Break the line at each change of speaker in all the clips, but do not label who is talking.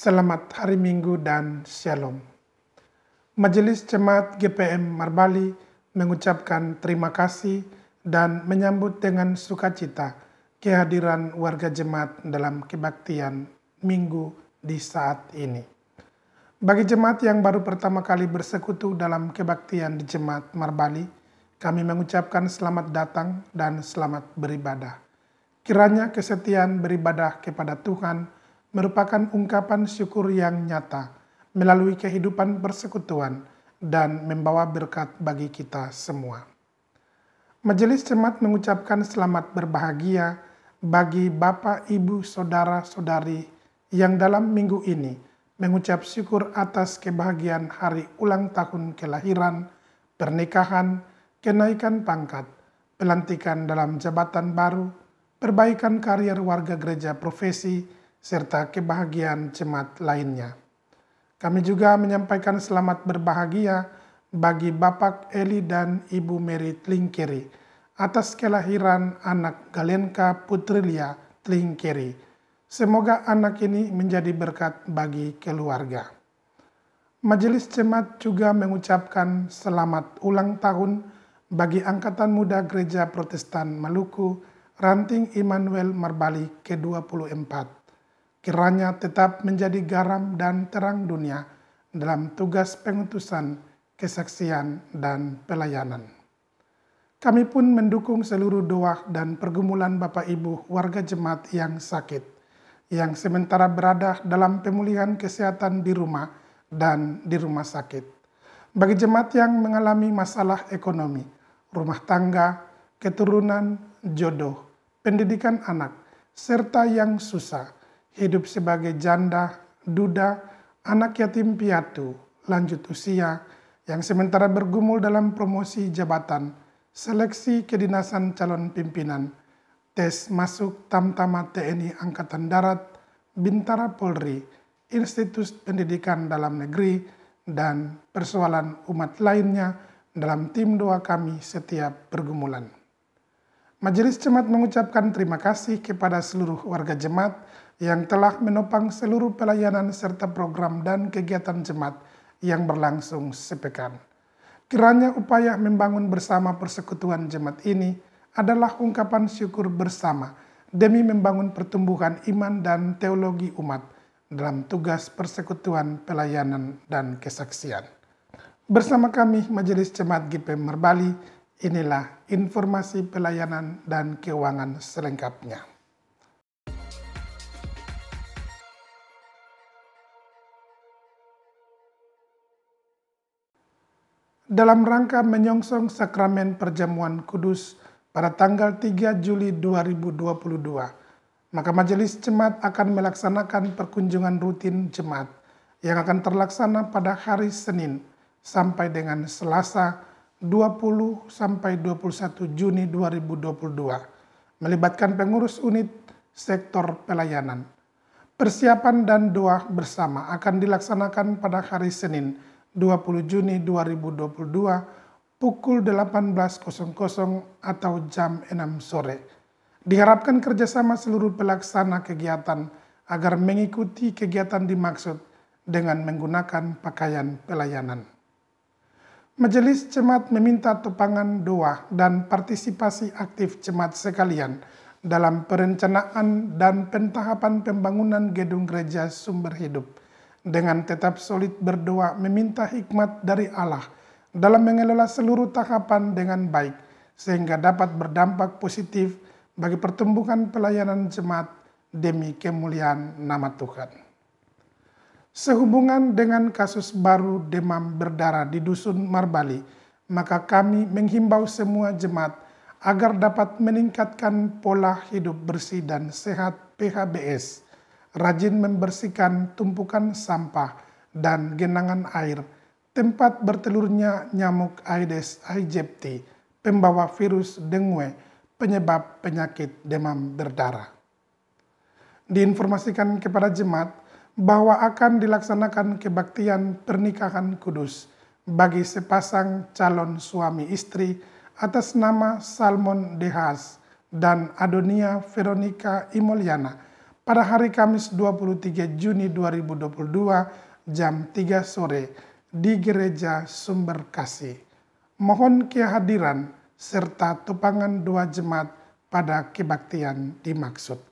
Selamat hari Minggu dan Shalom. Majelis Jemaat GPM Marbali mengucapkan terima kasih dan menyambut dengan sukacita kehadiran warga jemaat dalam kebaktian Minggu di saat ini. Bagi jemaat yang baru pertama kali bersekutu dalam kebaktian di Jemaat Marbali, kami mengucapkan selamat datang dan selamat beribadah. Kiranya kesetiaan beribadah kepada Tuhan merupakan ungkapan syukur yang nyata melalui kehidupan persekutuan dan membawa berkat bagi kita semua. Majelis Jemaat mengucapkan selamat berbahagia bagi Bapak, Ibu, Saudara-saudari yang dalam minggu ini mengucap syukur atas kebahagiaan hari ulang tahun kelahiran, pernikahan, kenaikan pangkat, pelantikan dalam jabatan baru, perbaikan karier warga gereja profesi, serta kebahagiaan jemaat lainnya. Kami juga menyampaikan selamat berbahagia bagi Bapak Eli dan Ibu Mary Tlingkeri atas kelahiran anak Galenka Putrilia Tlingkeri. Semoga anak ini menjadi berkat bagi keluarga. Majelis Jemaat juga mengucapkan selamat ulang tahun bagi Angkatan Muda Gereja Protestan Maluku Ranting Immanuel Marbali ke-24. Kiranya tetap menjadi garam dan terang dunia dalam tugas pengutusan, kesaksian, dan pelayanan. Kami pun mendukung seluruh doa dan pergumulan Bapak Ibu warga jemaat yang sakit, yang sementara berada dalam pemulihan kesehatan di rumah dan di rumah sakit. Bagi jemaat yang mengalami masalah ekonomi, rumah tangga, keturunan, jodoh, pendidikan anak, serta yang susah, hidup sebagai janda, duda, anak yatim piatu, lanjut usia, yang sementara bergumul dalam promosi jabatan, seleksi kedinasan calon pimpinan, tes masuk Tamtama TNI Angkatan Darat, Bintara Polri, Institut Pendidikan Dalam Negeri, dan persoalan umat lainnya dalam tim doa kami setiap pergumulan. Majelis Jemaat mengucapkan terima kasih kepada seluruh warga jemaat yang telah menopang seluruh pelayanan serta program dan kegiatan jemaat yang berlangsung sepekan. Kiranya upaya membangun bersama persekutuan jemaat ini adalah ungkapan syukur bersama demi membangun pertumbuhan iman dan teologi umat dalam tugas persekutuan, pelayanan, dan kesaksian. Bersama kami Majelis Jemaat GPM Marbali, inilah informasi pelayanan dan keuangan selengkapnya. Dalam rangka menyongsong sakramen perjamuan kudus pada tanggal 3 Juli 2022, maka Majelis Jemaat akan melaksanakan perkunjungan rutin jemaat yang akan terlaksana pada hari Senin sampai dengan Selasa 20 sampai 21 Juni 2022, melibatkan pengurus unit sektor pelayanan. Persiapan dan doa bersama akan dilaksanakan pada hari Senin 20 Juni 2022 pukul 18.00 atau jam 6 sore. Diharapkan kerjasama seluruh pelaksana kegiatan agar mengikuti kegiatan dimaksud dengan menggunakan pakaian pelayanan. Majelis Jemaat meminta topangan doa dan partisipasi aktif jemaat sekalian dalam perencanaan dan pentahapan pembangunan gedung gereja Sumber Hidup, dengan tetap solid berdoa meminta hikmat dari Allah dalam mengelola seluruh tahapan dengan baik, sehingga dapat berdampak positif bagi pertumbuhan pelayanan jemaat demi kemuliaan nama Tuhan. Sehubungan dengan kasus baru demam berdarah di Dusun Marbali, maka kami menghimbau semua jemaat agar dapat meningkatkan pola hidup bersih dan sehat PHBS, rajin membersihkan tumpukan sampah dan genangan air, tempat bertelurnya nyamuk Aedes aegypti, pembawa virus dengue, penyebab penyakit demam berdarah. Diinformasikan kepada jemaat bahwa akan dilaksanakan kebaktian pernikahan kudus bagi sepasang calon suami istri atas nama Salmon Dehas dan Adonia Veronica Imoliana pada hari Kamis 23 Juni 2022 jam 3 sore di Gereja Sumber Kasih. Mohon kehadiran serta tupangan doa jemaat pada kebaktian dimaksud.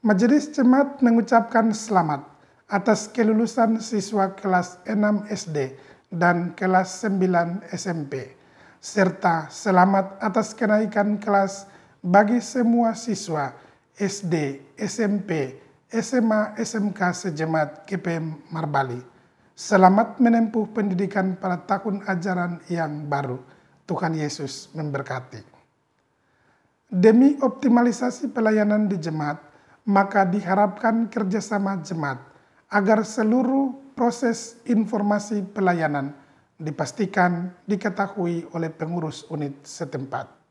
Majelis Jemaat mengucapkan selamat atas kelulusan siswa kelas 6 SD dan kelas 9 SMP, serta selamat atas kenaikan kelas bagi semua siswa SD, SMP, SMA, SMK sejemaat GPM Marbali. Selamat menempuh pendidikan pada tahun ajaran yang baru. Tuhan Yesus memberkati. Demi optimalisasi pelayanan di jemaat, maka diharapkan kerjasama jemaat agar seluruh proses informasi pelayanan dipastikan diketahui oleh pengurus unit setempat.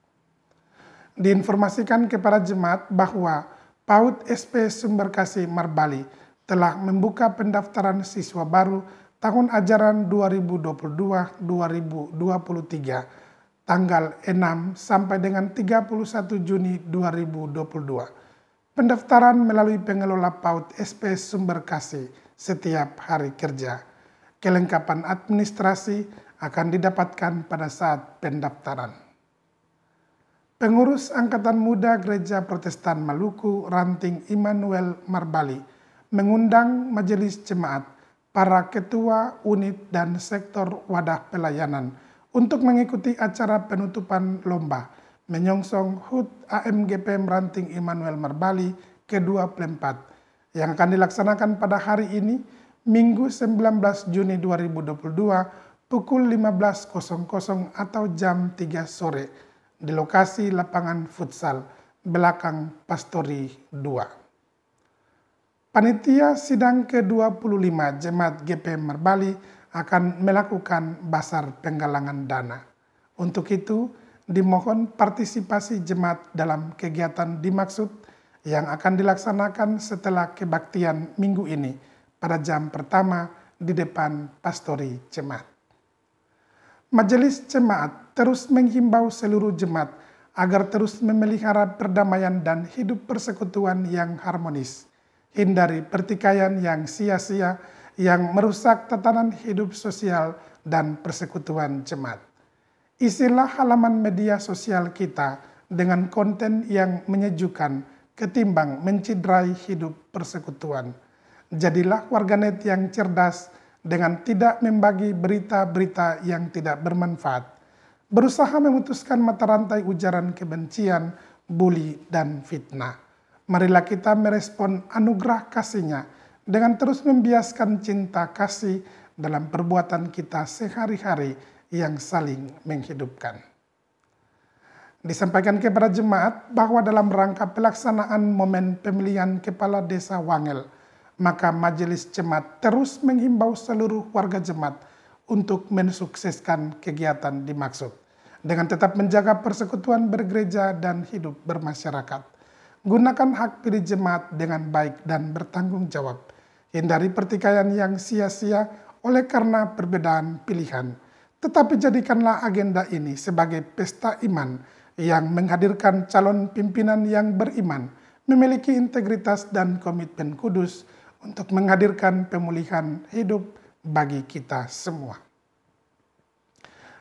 Diinformasikan kepada jemaat bahwa PAUD SP Sumber Kasih Marbali telah membuka pendaftaran siswa baru tahun ajaran 2022-2023 tanggal 6 sampai dengan 31 Juni 2022. Pendaftaran melalui pengelola PAUD SP Sumber Kasih setiap hari kerja. Kelengkapan administrasi akan didapatkan pada saat pendaftaran. Pengurus Angkatan Muda Gereja Protestan Maluku Ranting Immanuel Marbali mengundang majelis jemaat, para ketua unit dan sektor wadah pelayanan untuk mengikuti acara penutupan lomba menyongsong HUT AMGPM Ranting Immanuel Marbali ke-24 yang akan dilaksanakan pada hari ini, Minggu 19 Juni 2022 pukul 15.00 atau jam 3 sore di lokasi lapangan futsal belakang Pastori 2. Panitia sidang ke-25 Jemaat GPM Marbali akan melakukan basar penggalangan dana. Untuk itu, dimohon partisipasi jemaat dalam kegiatan dimaksud yang akan dilaksanakan setelah kebaktian minggu ini pada jam pertama di depan Pastori Jemaat. Majelis Jemaat terus menghimbau seluruh jemaat agar terus memelihara perdamaian dan hidup persekutuan yang harmonis. Hindari pertikaian yang sia-sia yang merusak tatanan hidup sosial dan persekutuan jemaat. Isilah halaman media sosial kita dengan konten yang menyejukkan ketimbang menciderai hidup persekutuan. Jadilah warganet yang cerdas dengan tidak membagi berita-berita yang tidak bermanfaat, berusaha memutuskan mata rantai ujaran kebencian, bully, dan fitnah. Marilah kita merespon anugerah kasih-Nya dengan terus membiaskan cinta kasih dalam perbuatan kita sehari-hari yang saling menghidupkan. Disampaikan kepada jemaat bahwa dalam rangka pelaksanaan momen pemilihan Kepala Desa Wangel, maka Majelis Jemaat terus menghimbau seluruh warga jemaat untuk mensukseskan kegiatan dimaksud dengan tetap menjaga persekutuan bergereja dan hidup bermasyarakat. Gunakan hak pilih jemaat dengan baik dan bertanggung jawab. Hindari pertikaian yang sia-sia oleh karena perbedaan pilihan. Tetapi jadikanlah agenda ini sebagai pesta iman yang menghadirkan calon pimpinan yang beriman, memiliki integritas dan komitmen kudus untuk menghadirkan pemulihan hidup bagi kita semua.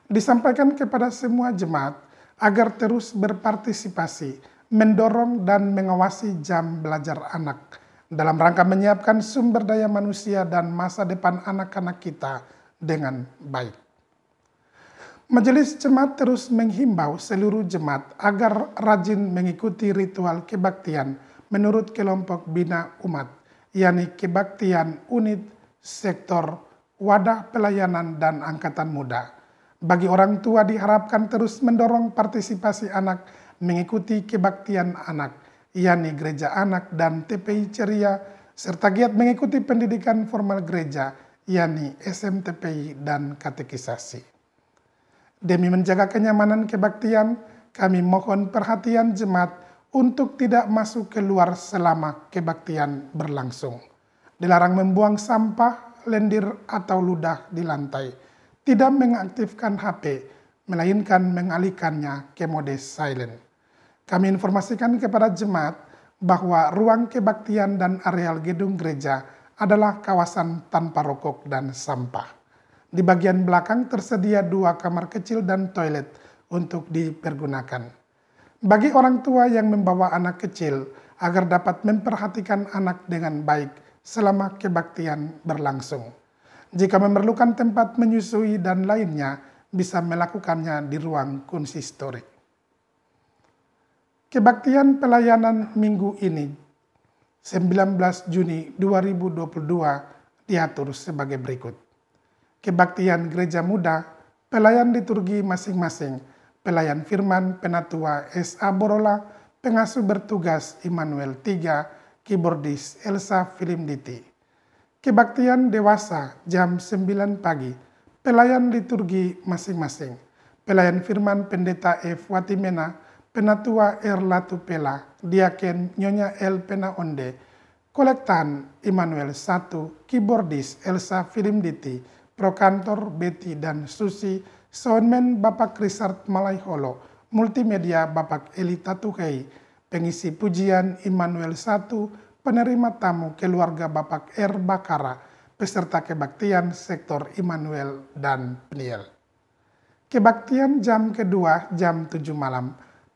Disampaikan kepada semua jemaat agar terus berpartisipasi, mendorong dan mengawasi jam belajar anak dalam rangka menyiapkan sumber daya manusia dan masa depan anak-anak kita dengan baik. Majelis Jemaat terus menghimbau seluruh jemaat agar rajin mengikuti ritual kebaktian menurut kelompok bina umat, yakni kebaktian unit, sektor, wadah pelayanan, dan angkatan muda. Bagi orang tua diharapkan terus mendorong partisipasi anak mengikuti kebaktian anak, yakni gereja anak dan TPI ceria, serta giat mengikuti pendidikan formal gereja, yakni SMTPI dan katekisasi. Demi menjaga kenyamanan kebaktian, kami mohon perhatian jemaat untuk tidak masuk keluar selama kebaktian berlangsung. Dilarang membuang sampah, lendir, atau ludah di lantai. Tidak mengaktifkan HP, melainkan mengalihkannya ke mode silent. Kami informasikan kepada jemaat bahwa ruang kebaktian dan areal gedung gereja adalah kawasan tanpa rokok dan sampah. Di bagian belakang tersedia 2 kamar kecil dan toilet untuk dipergunakan. Bagi orang tua yang membawa anak kecil agar dapat memperhatikan anak dengan baik selama kebaktian berlangsung. Jika memerlukan tempat menyusui dan lainnya, bisa melakukannya di ruang konsistori. Kebaktian pelayanan minggu ini, 19 Juni 2022, diatur sebagai berikut. Kebaktian Gereja Muda, pelayan liturgi masing-masing, pelayan firman Penatua S.A. Borola, pengasuh bertugas Immanuel 3, keyboardis Elsa Filimditi. Kebaktian dewasa jam 9 pagi, pelayan liturgi masing-masing, pelayan firman Pendeta F. Watimena, Penatua R. Latupela, Diaken Nyonya L. Penaonde, kolektan Immanuel 1, keyboardis Elsa Filimditi, prokantor Betty dan Susi, soundman Bapak Richard Malaiholo, multimedia Bapak Eli Tatuhei, pengisi pujian Immanuel 1, penerima tamu keluarga Bapak R. Bakara, peserta kebaktian sektor Immanuel dan Peniel. Kebaktian jam kedua jam 7 malam,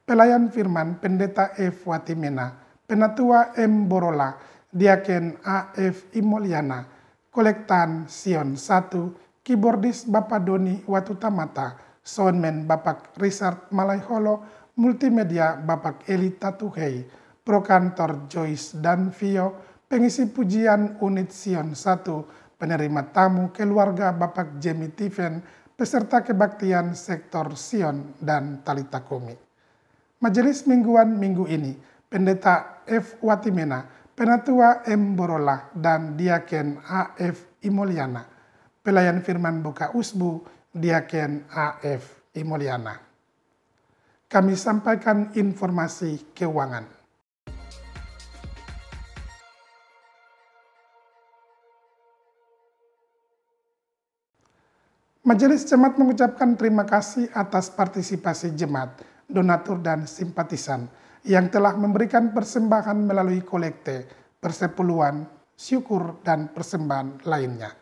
pelayan firman Pendeta F. Watimena, Penatua M. Borola, Diaken A.F. Imoliana, kolektan Sion 1, keyboardis Bapak Doni Watutamata, soundman Bapak Richard Malaiholo, multimedia Bapak Eli Tatuhei, prokantor Joyce dan Vio, pengisi pujian unit Sion 1, penerima tamu keluarga Bapak Jamie Tiven, peserta kebaktian sektor Sion dan Talita Kumi. Majelis mingguan minggu ini, Pendeta F. Watimena, Penatua M. Borola, dan Diaken A.F. Imoliana. Pelayan firman Buka Usbu, Diaken A.F. Imoliana. Kami sampaikan informasi keuangan. Majelis Jemaat mengucapkan terima kasih atas partisipasi jemaat, donatur dan simpatisan yang telah memberikan persembahan melalui kolekte, persepuluhan, syukur, dan persembahan lainnya.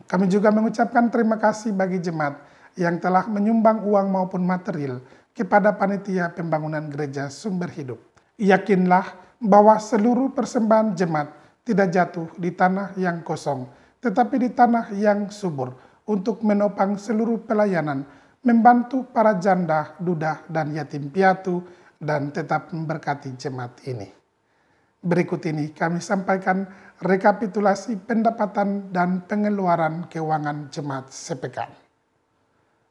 Kami juga mengucapkan terima kasih bagi jemaat yang telah menyumbang uang maupun material kepada panitia pembangunan gereja Sumber Hidup. Yakinlah bahwa seluruh persembahan jemaat tidak jatuh di tanah yang kosong, tetapi di tanah yang subur untuk menopang seluruh pelayanan, membantu para janda, duda, dan yatim piatu, dan tetap memberkati jemaat ini. Berikut ini kami sampaikan rekapitulasi pendapatan dan pengeluaran keuangan jemaat sepekan.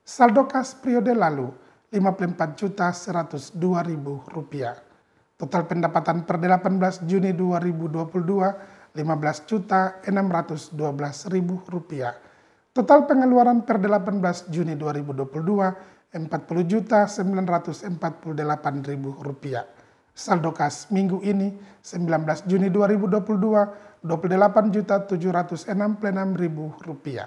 Saldo kas periode lalu Rp54.102.000. Total pendapatan per 18 Juni 2022 Rp15.612.000. Total pengeluaran per 18 Juni 2022 Rp40.948.000. Saldo kas minggu ini 19 Juni 2022 Rp28.766.000.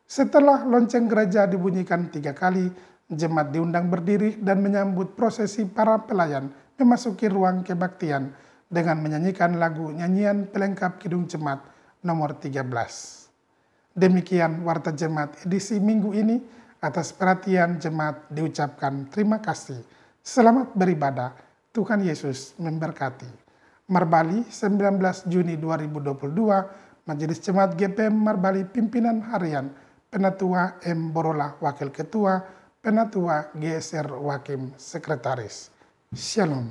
Setelah lonceng gereja dibunyikan 3 kali, jemaat diundang berdiri dan menyambut prosesi para pelayan memasuki ruang kebaktian dengan menyanyikan lagu nyanyian pelengkap Kidung Jemaat nomor 13. Demikian Warta Jemaat edisi minggu ini. Atas perhatian jemaat diucapkan terima kasih. Selamat beribadah. Tuhan Yesus memberkati. Marbali 19 Juni 2022, Majelis Jemaat GPM Marbali Pimpinan Harian, Penatua M. Borola Wakil Ketua, Penatua GSR Wakim Sekretaris. Shalom.